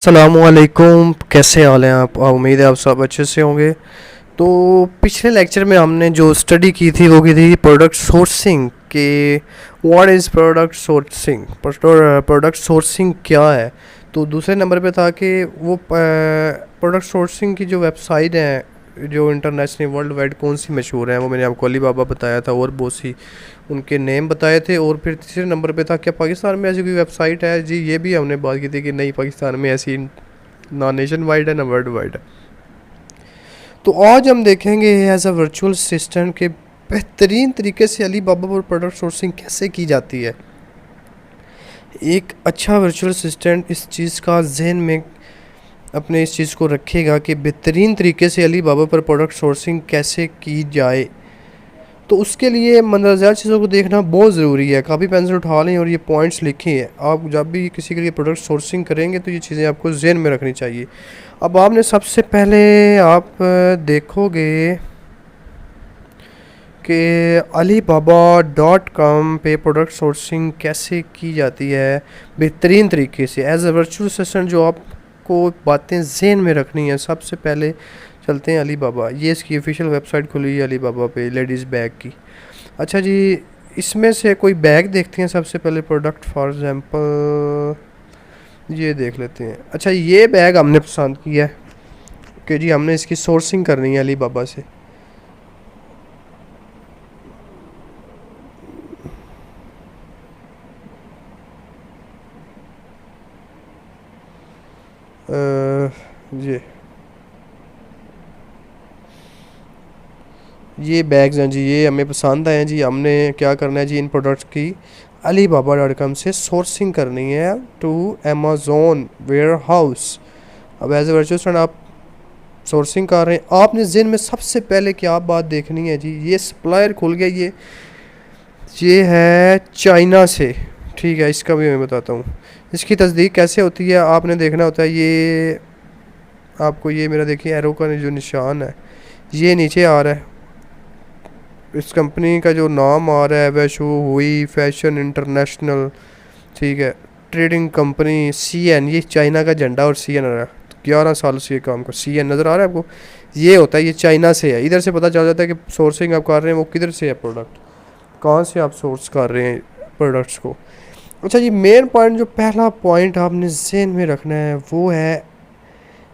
अस्सलामुअलैकुम, कैसे हाल हैं आप? उम्मीद है आप सब अच्छे से होंगे। तो पिछले लेक्चर में हमने जो स्टडी की थी वो की थी प्रोडक्ट सोर्सिंग के। What is product sourcing, product sourcing क्या है। तो दूसरे नंबर पे था कि वो प्रोडक्ट सोर्सिंग की जो वेबसाइट है जो इंटरनेशनल वर्ल्ड वाइड कौन सी मशहूर है, वो मैंने आपको अली बाबा बताया था और बहुत सी उनके नेम बताए थे। और फिर तीसरे नंबर पे था क्या पाकिस्तान में ऐसी कोई वेबसाइट है जी, ये भी हमने बात की थी कि नहीं, पाकिस्तान में ऐसी ना नेशन वाइड है ना वर्ल्ड वाइड है। तो आज हम देखेंगे एज अ वर्चुअल असिस्टेंट के बेहतरीन तरीके से अली बाबा पर प्रोडक्ट सोर्सिंग कैसे की जाती है। एक अच्छा वर्चुअल असिस्टेंट इस चीज़ का जहन में अपने इस चीज़ को रखेगा कि बेहतरीन तरीके से अली बाबा पर प्रोडक्ट सोर्सिंग कैसे की जाए। तो उसके लिए मंदरजा चीज़ों को देखना बहुत ज़रूरी है। कापी पेंसिल उठा लें और ये पॉइंट्स लिखे हैं। आप जब भी किसी के लिए प्रोडक्ट सोर्सिंग करेंगे तो ये चीज़ें आपको जहन में रखनी चाहिए। अब आपने सबसे पहले आप देखोगे कि alibaba.com पे प्रोडक्ट सोर्सिंग कैसे की जाती है बेहतरीन तरीके से एज अ वर्चुअल असिस्टेंट। जो आपको बातें जहन में रखनी है, सबसे पहले चलते हैं अली बाबा। ये इसकी ऑफिशियल वेबसाइट खुली है अली बाबा पे लेडीज़ बैग की। अच्छा जी, इसमें से कोई बैग देखते हैं सबसे पहले। प्रोडक्ट फॉर एग्जांपल ये देख लेते हैं। अच्छा, ये बैग हमने पसंद किया है कि जी हमने इसकी सोर्सिंग करनी है अली बाबा से। ये बैग्स हैं जी, ये हमें पसंद आए हैं जी। हमने क्या करना है जी, इन प्रोडक्ट्स की alibaba.com से सोर्सिंग करनी है टू अमेज़ॉन वेयर हाउस। अब एज ए वर्चुअल आप सोर्सिंग कर रहे हैं, आपने जिन में सबसे पहले क्या बात देखनी है जी, ये सप्लायर खुल गया। ये है चाइना से, ठीक है। इसका भी मैं बताता हूँ। इसकी तस्दीक कैसे होती है आपने देखना होता है। ये आपको ये मेरा देखिए एरो का जो निशान है ये नीचे आ रहा है। इस कंपनी का जो नाम आ रहा है वैशु हुई फैशन इंटरनेशनल, ठीक है, ट्रेडिंग कंपनी CN। ये चाइना का झंडा और CN आ रहा है। तो 11 साल से ये काम कर, CN नज़र आ रहा है आपको, ये होता है, ये चाइना से है। इधर से पता चल जाता है कि सोर्सिंग आप कर रहे हैं वो किधर से है, प्रोडक्ट कहाँ से आप सोर्स कर रहे हैं प्रोडक्ट्स को। अच्छा जी, मेन पॉइंट जो पहला पॉइंट आपने जहन में रखना है वो है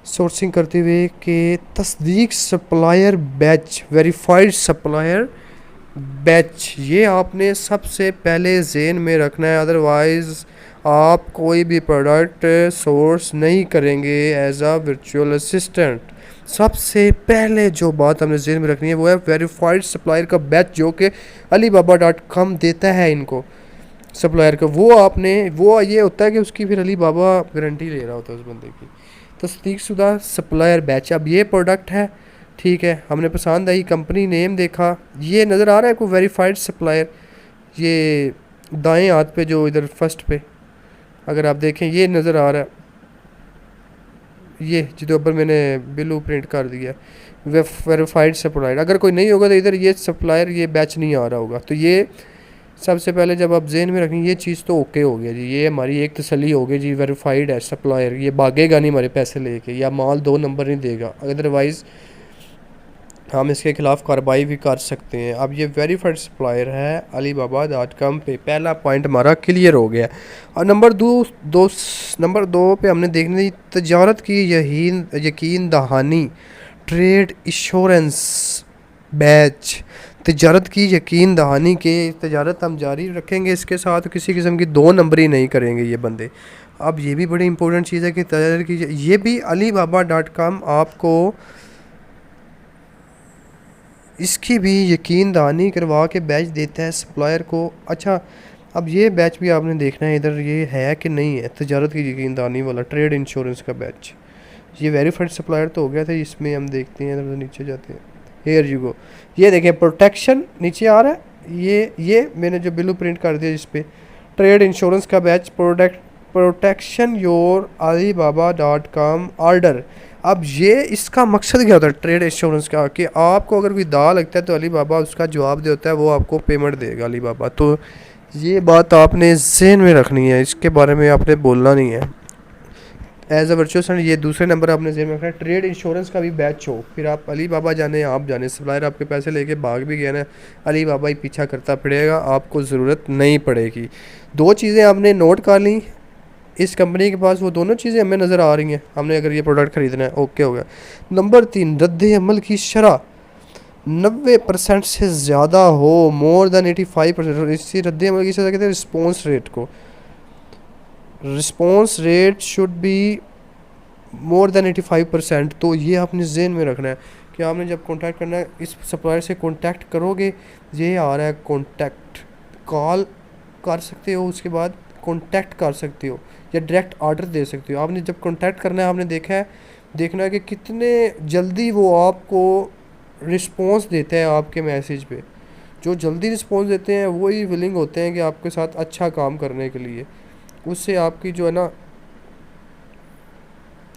सोर्सिंग करते हुए कि तस्दीक supplier batch, verified supplier batch, ये आपने सबसे पहले जेन में रखना है। अदरवाइज़ आप कोई भी प्रोडक्ट सोर्स नहीं करेंगे एज आ वर्चुअल असिस्टेंट। सबसे पहले जो बात हमने जेन में रखनी है वो है वेरीफाइड सप्लायर का बैच, जो कि alibaba.com देता है इनको सप्लायर का। वो आपने वो ये होता है कि उसकी फिर अली बाबा गारंटी ले रहा होता है उस बंदे की। तस्दीक शुदा सप्लायर बैच, अब ये प्रोडक्ट है, ठीक है, हमने पसंद आई, कंपनी नेम देखा, ये नज़र आ रहा है आपको वेरीफाइड सप्लायर। ये दाएं हाथ पे जो इधर फर्स्ट पे अगर आप देखें ये नज़र आ रहा है, ये जिसके ऊपर मैंने बिल प्रिंट कर दिया वेरीफाइड सप्लायर। अगर कोई नहीं होगा तो इधर ये सप्लायर ये बैच नहीं आ रहा होगा। तो ये सबसे पहले जब आप जेन में रखेंगे ये चीज़ तो ओके हो गया जी, ये हमारी एक तसल्ली हो गई जी, वेरीफाइड है सप्लायर, ये भागेगा नहीं हमारे पैसे लेके या माल 2 नंबर नहीं देगा, अदरवाइज़ हम इसके खिलाफ कार्रवाई भी कर सकते हैं। अब ये वेरीफाइड सप्लायर है alibaba.com पे, पहला पॉइंट हमारा क्लियर हो गया। और नंबर दो पे हमने देखनी तजारत की यकीन दहानी, ट्रेड इंश्योरेंस बैच। तजारत की यकीन दहानी के तजारत हम जारी रखेंगे, इसके साथ किसी किस्म की 2 नंबरी नहीं करेंगे ये बंदे। अब ये भी बड़ी इंपॉर्टेंट चीज़ है कि तजारत की ये भी alibaba.com आपको इसकी भी यकीन दहानी करवा के बैच देता है सप्लायर को। अच्छा, अब ये बैच भी आपने देखना है इधर ये है कि नहीं है, तजारत की यकीन दहानी वाला ट्रेड इंश्योरेंस का बैच। ये वेरीफाइड सप्लायर तो हो गया था, इसमें हम देखते हैं इधर नीचे जाते हैं, हेयर यू गो, ये देखें प्रोटेक्शन नीचे आ रहा है। ये मैंने जो बिल प्रिंट कर दिया इस पर ट्रेड इंश्योरेंस का batch, protection your alibaba.com order. अब ये इसका मकसद क्या होता है ट्रेड इंश्योरेंस का, कि आपको अगर कोई दावा लगता है तो अली बाबा उसका जवाब दे होता है, वो आपको पेमेंट देगा अली बाबा। तो ये बात आपने जहन में रखनी है, इसके बारे में आपने बोलना नहीं है। एज अ वर्चुअल स्टूडेंट ये दूसरे नंबर आपने जेब में रखना है। ट्रेड इंश्योरेंस का भी बैच हो, फिर आप अली बाबा जाने आप जाने, सप्लायर आपके पैसे लेके भाग भी गया ना, अली बाबा ही पीछा करता फिरेगा, आपको ज़रूरत नहीं पड़ेगी। दो चीज़ें आपने नोट कर ली, इस कंपनी के पास वो दोनों चीज़ें हमें नज़र आ रही हैं, हमने अगर ये प्रोडक्ट ख़रीदना है, ओके हो गया। नंबर 3, रद्द अमल की शरह 90% से ज़्यादा हो, मोर देन 85%। इसी रद्द अमल की शरह कहते हैं रिस्पॉन्स रेट को। Response rate should be more than 85%। तो ये आपने जेहन में रखना है कि आपने जब कांटेक्ट करना है, इस सप्लायर से कांटेक्ट करोगे, ये आ रहा है कांटेक्ट, कॉल कर सकते हो, उसके बाद कांटेक्ट कर सकते हो या डायरेक्ट ऑर्डर दे सकते हो। आपने जब कांटेक्ट करना है, आपने देखना है कि कितने जल्दी वो आपको रिस्पॉन्स देते हैं आपके मैसेज पे। जो जल्दी रिस्पॉन्स देते हैं वही विलिंग होते हैं कि आपके साथ अच्छा काम करने के लिए। उससे आपकी जो है ना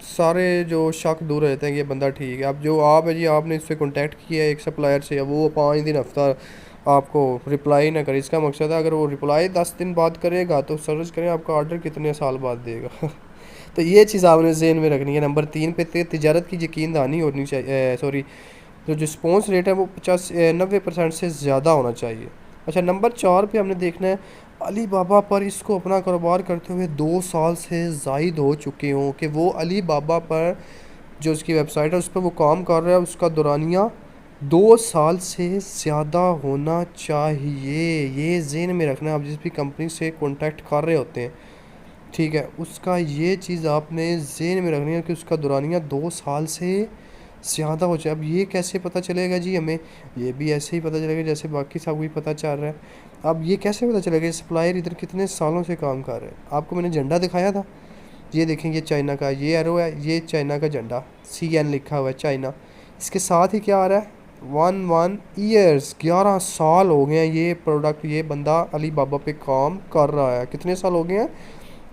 सारे जो शक दूर रहते हैं कि ये बंदा ठीक है। अब जो आप है जी, आपने इससे कांटेक्ट किया है एक सप्लायर से, अब वो 5 दिन हफ्ता आपको रिप्लाई ना करे, इसका मकसद है अगर वो रिप्लाई 10 दिन बाद करेगा तो सर्च करें आपका ऑर्डर कितने साल बाद देगा। तो ये चीज़ आपने जेहन में रखनी है। नंबर 3 पे तिजारत की यकीनदानी होनी चाहिए, सॉरी, जो रिस्पॉन्स रेट है वो 90% से ज़्यादा होना चाहिए। अच्छा, नंबर 4 पे हमने देखना है अली बाबा पर इसको अपना कारोबार करते हुए 2 साल से ज़ायद हो चुके हों, कि वो अली बाबा पर जो उसकी वेबसाइट है उस पर वो काम कर रहा है, उसका दौरानिया 2 साल से ज़्यादा होना चाहिए। ये जेहन में रखना है। आप जिस भी कंपनी से कॉन्टैक्ट कर रहे होते हैं, ठीक है, उसका ये चीज़ आपने जेहन में रखनी है कि उसका दौरानिया 2 साल से ज़्यादा हो जाए। अब ये कैसे पता चलेगा जी हमें? ये भी ऐसे ही पता चलेगा जैसे बाकी सब भी पता चल रहा है। अब ये कैसे पता चलेगा सप्लायर इधर कितने सालों से काम कर रहे हैं? आपको मैंने झंडा दिखाया था, ये देखें, ये चाइना का ये एरो है, ये चाइना का झंडा CN लिखा हुआ है चाइना। इसके साथ ही क्या आ रहा है 11 ईयर्स, 11 साल हो गए हैं ये प्रोडक्ट, ये बंदा अली बाबा पे काम कर रहा है। कितने साल हो गए हैं?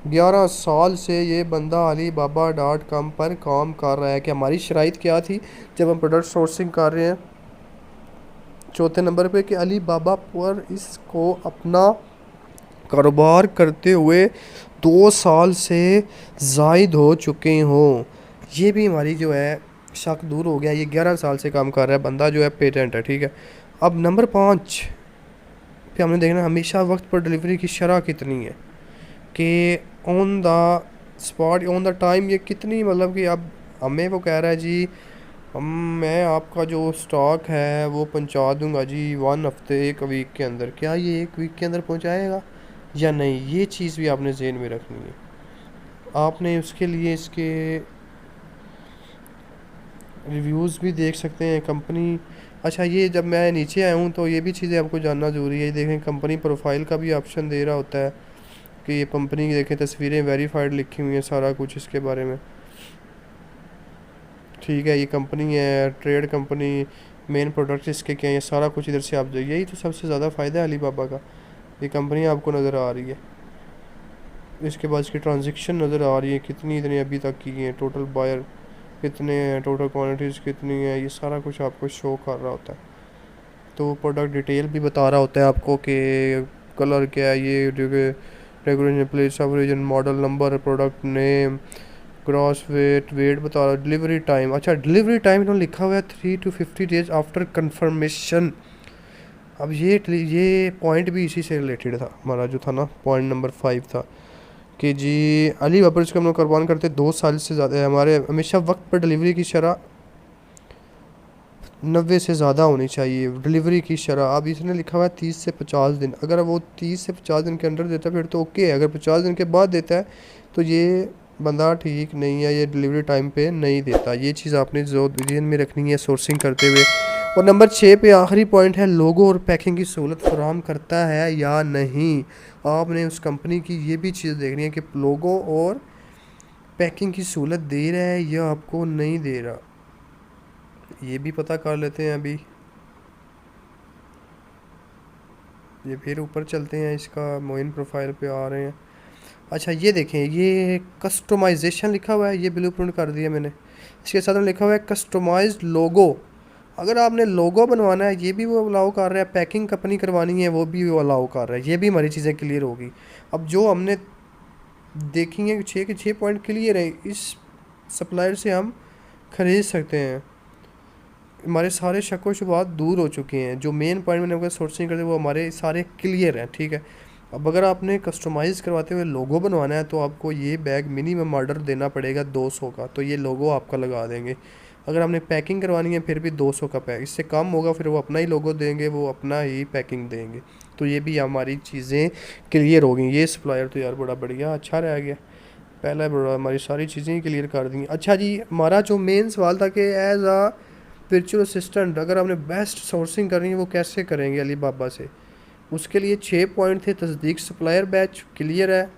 11 साल से ये बंदा alibaba.com पर काम कर रहा है। कि हमारी शराइत क्या थी जब हम प्रोडक्ट सोर्सिंग कर रहे हैं? चौथे नंबर पे कि अली बाबा पर इसको अपना कारोबार करते हुए 2 साल से ज़ायद हो चुके हों। ये भी हमारी जो है शक दूर हो गया। ये 11 साल से काम कर रहा है बंदा, जो है पेटेंट है, ठीक है। अब नंबर 5 पे हमने देखना हमेशा वक्त पर डिलीवरी की शरह कितनी है, कि on the spot, on the time, ये कितनी, मतलब कि अब हमें वो कह रहा है जी मैं आपका जो स्टॉक है वो पहुंचा दूंगा जी 1 हफ्ते 1 वीक के अंदर। क्या ये 1 वीक के अंदर पहुंचाएगा या नहीं? ये चीज़ भी आपने जेहन में रखनी है। आपने उसके लिए इसके रिव्यूज़ भी देख सकते हैं कंपनी। अच्छा, ये जब मैं नीचे आया हूँ तो ये भी चीज़ें आपको जानना ज़रूरी है। देखें, कंपनी प्रोफाइल का भी ऑप्शन दे रहा होता है कि ये कंपनी की देखें तस्वीरें वेरीफाइड लिखी हुई हैं, सारा कुछ इसके बारे में, ठीक है। ये कंपनी है, ट्रेड कंपनी, मेन प्रोडक्ट इसके क्या है, ये सारा कुछ इधर से आप जाइए। यही तो सबसे ज़्यादा फ़ायदा है अली बाबा का। ये कंपनी आपको नज़र आ रही है, इसके बाद इसकी ट्रांजेक्शन नज़र आ रही है कितनी इतनी अभी तक की हैं, टोटल बायर कितने हैं, टोटल क्वान्टिटीज़ कितनी है, ये सारा कुछ आपको शो कर रहा होता है। तो प्रोडक्ट डिटेल भी बता रहा होता है आपको कि कलर क्या है, ये regulation, place of origin, model number, product name, gross weight, weight बता रहा, डिलीवरी टाइम। अच्छा, डिलीवरी टाइम इन्होंने लिखा हुआ है 3 to 50 डेज आफ्टर कंफर्मेशन। अब ये पॉइंट भी इसी से रिलेटेड था, हमारा जो था ना पॉइंट नंबर 5 था कि जी अली बाबर इसको हम लोग कुर्बान करते 2 साल से ज़्यादा है, हमारे हमेशा वक्त पर डिलीवरी की शरह 90 से ज़्यादा होनी चाहिए डिलीवरी की शरह। अब इसने लिखा हुआ है 30 से 50 दिन। अगर वो 30 से 50 दिन के अंदर देता है फिर तो ओके है, अगर 50 दिन के बाद देता है तो ये बंदा ठीक नहीं है, ये डिलीवरी टाइम पे नहीं देता। ये चीज़ आपने ध्यान में रखनी है सोर्सिंग करते हुए। और नंबर 6 पे आखिरी पॉइंट है लोगो और पैकिंग की सहूलत फराहम करता है या नहीं। आपने उस कंपनी की ये भी चीज़ देखनी है कि लोगो और पैकिंग की सहूलत दे रहा है या आपको नहीं दे रहा, ये भी पता कर लेते हैं। अभी ये फिर ऊपर चलते हैं, इसका मोइन प्रोफाइल पे आ रहे हैं। अच्छा, ये देखें, ये कस्टमाइजेशन लिखा हुआ है, ये ब्लू प्रिंट कर दिया मैंने। इसके साथ में लिखा हुआ है कस्टमाइज्ड लोगो। अगर आपने लोगो बनवाना है ये भी वो अलाउ कर रहा है, पैकिंग कंपनी करवानी है वो भी वो अलाउ कर रहा है। ये भी हमारी चीज़ें क्लियर होगी। अब जो हमने देखेंगे 6 के 6 पॉइंट क्लियर है, इस सप्लायर से हम ख़रीद सकते हैं, हमारे सारे शक व शुबहात दूर हो चुके हैं। जो मेन पॉइंट मैंने आपको सोर्सिंग करते वो हमारे सारे क्लियर हैं, ठीक है। अब अगर आपने कस्टमाइज़ करवाते हुए लोगो बनवाना है तो आपको ये बैग मिनिमम ऑर्डर देना पड़ेगा 200 का, तो ये लोगो आपका लगा देंगे। अगर आपने पैकिंग करवानी है फिर भी 200 का पैक, इससे कम होगा फिर वो अपना ही लोगो देंगे, वो अपना ही पैकिंग देंगे। तो ये भी हमारी चीज़ें क्लियर हो गई। ये सप्लायर तो यार बड़ा बढ़िया अच्छा रह गया, पहला बड़ा हमारी सारी चीज़ें ही क्लियर कर दी। अच्छा जी, हमारा जो मेन सवाल था कि एज आ वर्चुअल असिस्टेंट अगर आपने बेस्ट सोर्सिंग करनी है वो कैसे करेंगे अली बाबा से, उसके लिए 6 पॉइंट थे। तस्दीक सप्लायर बैच क्लियर है,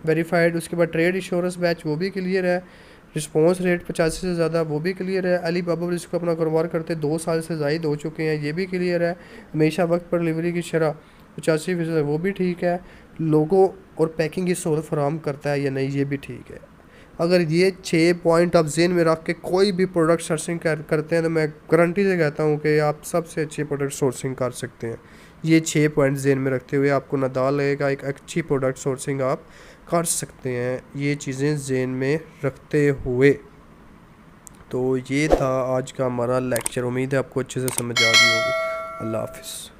वेरीफाइड। उसके बाद ट्रेड इंश्योरेंस बैच वो भी क्लियर है, रिस्पॉन्स रेट 85 से ज़्यादा वो भी क्लियर है। अली बाबा जिसको अपना कारोबार करते 2 साल से ज़ायद हो चुके हैं ये भी क्लियर है। हमेशा वक्त पर डिलीवरी की शरह 85% वो भी ठीक है। लोगो और पैकिंग की सहूलत फराहम करता है या नहीं ये भी ठीक है। अगर ये 6 पॉइंट आप जेन में रख के कोई भी प्रोडक्ट सोर्सिंग करते हैं तो मैं गारंटी से कहता हूँ कि आप सबसे अच्छी प्रोडक्ट सोर्सिंग कर सकते हैं। ये 6 पॉइंट जेन में रखते हुए आपको नदाल लगेगा, एक अच्छी प्रोडक्ट सोर्सिंग आप कर सकते हैं ये चीज़ें जेन में रखते हुए। तो ये था आज का हमारा लेक्चर, उम्मीद है आपको अच्छे से समझ आ गई होगी। अल्लाह हाफिज़।